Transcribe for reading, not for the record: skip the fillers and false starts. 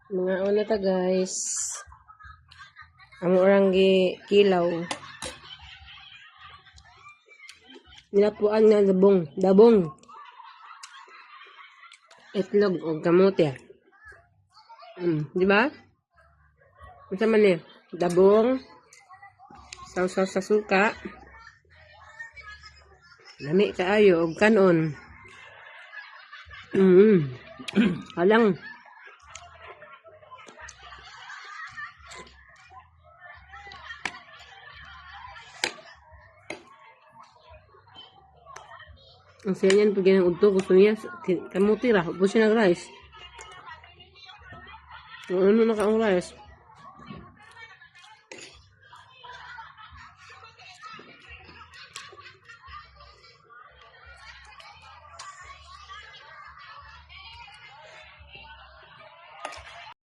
Mga una ta guys. Amo orang kilaw. Nilapuan nga dabong. Itlog o kamote. Di ba? Ano man eh? Dabong. Sausaw sa suka. Lami kaayo og kanon. Halang. Ang saya niyan pag yan ang udto. Gusto niya kamuti ra. Gusto siya nag-rice. Ano na ka ang rice?